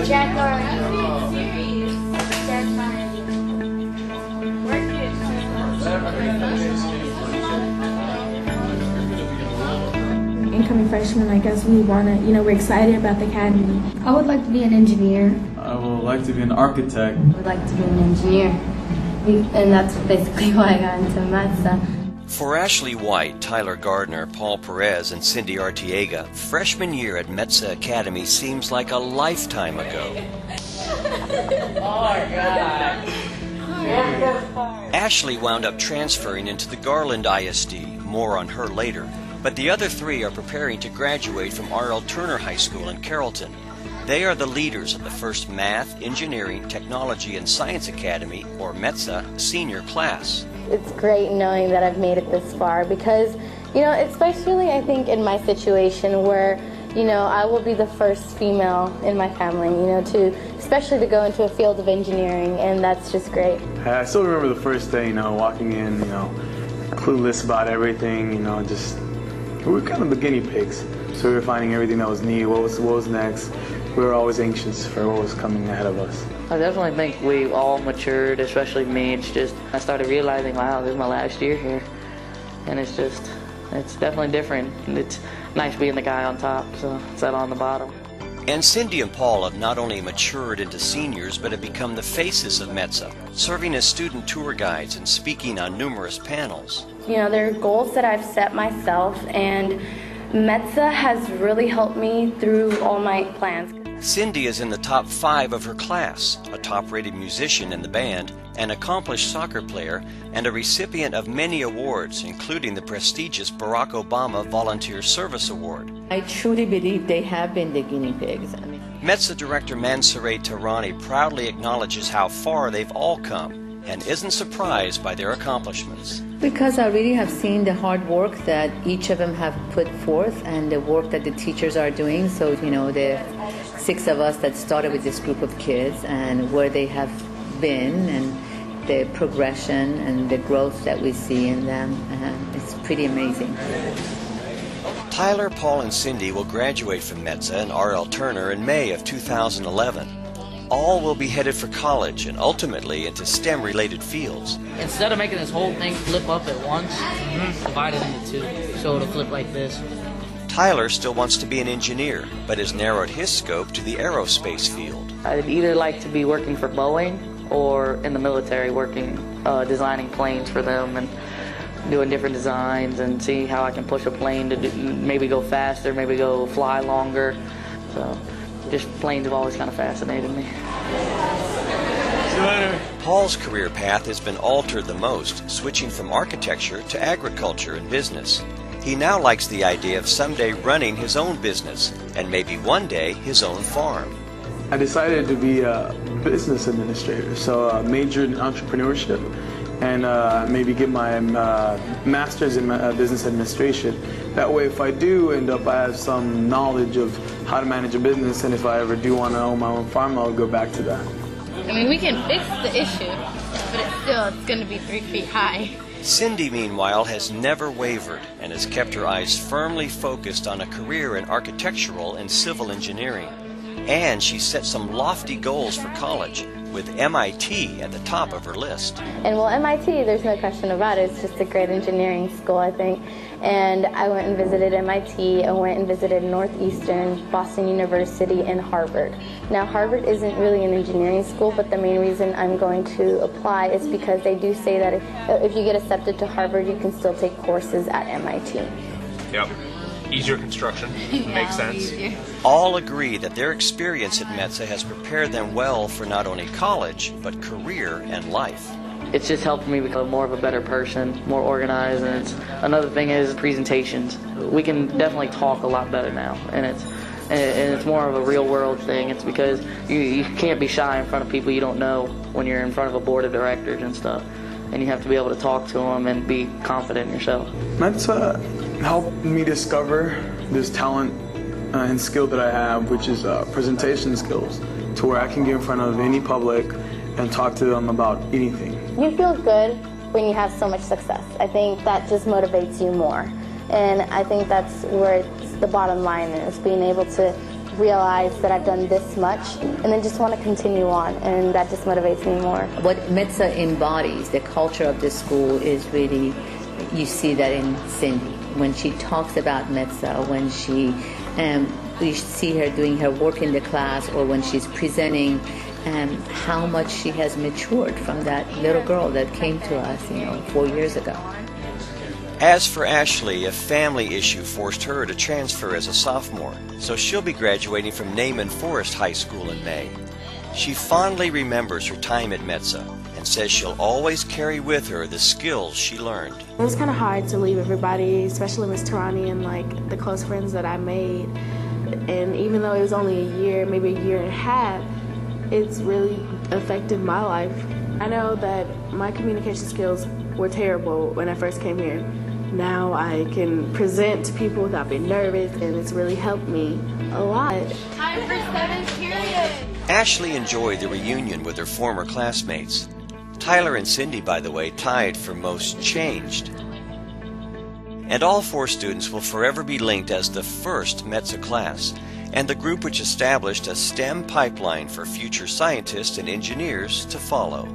Jack already. Incoming freshmen like us, we want to, we're excited about the academy. I would like to be an engineer. I would like to be an architect. I would like to be an engineer. And that's basically why I got into METSA. For Ashley White, Tyler Gardner, Paul Perez, and Cindy Artiega, freshman year at METSA Academy seems like a lifetime ago. Oh my God. Ashley wound up transferring into the Garland ISD, more on her later, but the other three are preparing to graduate from R.L. Turner High School in Carrollton. They are the leaders of the first Math, Engineering, Technology, and Science Academy, or METSA, senior class. It's great knowing that I've made it this far because, especially I think in my situation where, I will be the first female in my family, especially to go into a field of engineering, and that's just great. I still remember the first day, walking in, clueless about everything, we were kind of the guinea pigs. So we were finding everything that was new, what was next. We were always anxious for what was coming ahead of us. I definitely think we all matured, especially me. It's just, I started realizing, wow, this is my last year here. And it's definitely different. It's nice being the guy on top, so it's that on the bottom. And Cindy and Paul have not only matured into seniors, but have become the faces of METSA, serving as student tour guides and speaking on numerous panels. There are goals that I've set myself, and METSA has really helped me through all my plans. Cindy is in the top 5 of her class, a top-rated musician in the band, an accomplished soccer player, and a recipient of many awards, including the prestigious Barack Obama Volunteer Service Award. I truly believe they have been the guinea pigs. METSA Director Mansoureh Tehrani proudly acknowledges how far they've all come and isn't surprised by their accomplishments. Because I really have seen the hard work that each of them have put forth and the work that the teachers are doing. So, the 6 of us that started with this group of kids and where they have been and the progression and the growth that we see in them, it's pretty amazing. Tyler, Paul, and Cindy will graduate from METSA and R.L. Turner in May of 2011. All will be headed for college and ultimately into STEM-related fields. Instead of making this whole thing flip up at once, divide it into 2, so it'll flip like this. Tyler still wants to be an engineer, but has narrowed his scope to the aerospace field. I'd either like to be working for Boeing or in the military working, designing planes for them and doing different designs and see how I can push a plane to maybe go faster, maybe go fly longer. So just planes have always kind of fascinated me. See you later. Paul's career path has been altered the most, switching from architecture to agriculture and business. He now likes the idea of someday running his own business, and maybe one day his own farm. I decided to be a business administrator, so major in entrepreneurship, and maybe get my master's in business administration. That way, if I do end up, I have some knowledge of how to manage a business, and if I ever do want to own my own farm, I'll go back to that. I mean, we can fix the issue, but it's going to be 3 feet high. Cindy, meanwhile, has never wavered and has kept her eyes firmly focused on a career in architectural and civil engineering. And she set some lofty goals for college, with MIT at the top of her list. And well, MIT, there's no question about it. It's just a great engineering school, I think. And I went and visited MIT. I went and visited Northeastern, Boston University, and Harvard. Now, Harvard isn't really an engineering school, but the main reason I'm going to apply is because they do say that if you get accepted to Harvard, you can still take courses at MIT. Yep. Easier construction. Makes sense. Easier. All agree that their experience at METSA has prepared them well for not only college, but career and life. It's just helped me become more of a better person, more organized, and another thing is presentations. We can definitely talk a lot better now, and it's more of a real world thing. It's because you can't be shy in front of people you don't know when you're in front of a board of directors and stuff, and you have to be able to talk to them and be confident in yourself. METSA helped me discover this talent and skill that I have, which is presentation skills, to where I can get in front of any public and talk to them about anything. You feel good when you have so much success. I think that just motivates you more. And I think that's where the bottom line is, being able to realize that I've done this much and then just want to continue on, and that just motivates me more. What METSA embodies, the culture of the school, is really, you see that in Cindy. When she talks about METSA, when you see her doing her work in the class, or when she's presenting, how much she has matured from that little girl that came to us, 4 years ago. As for Ashley, a family issue forced her to transfer as a sophomore, so she'll be graduating from Naaman Forest High School in May. She fondly remembers her time at METSA and says she'll always carry with her the skills she learned. It was kind of hard to leave everybody, especially Miss Tarani and the close friends that I made. And even though it was only a year, maybe a year and a half, it's really affected my life. I know that my communication skills were terrible when I first came here. Now I can present to people without being nervous, and it's really helped me a lot. Time for 7th period. Ashley enjoyed the reunion with her former classmates. Tyler and Cindy, by the way, tied for most changed. And all 4 students will forever be linked as the first METSA class, and the group which established a STEM pipeline for future scientists and engineers to follow.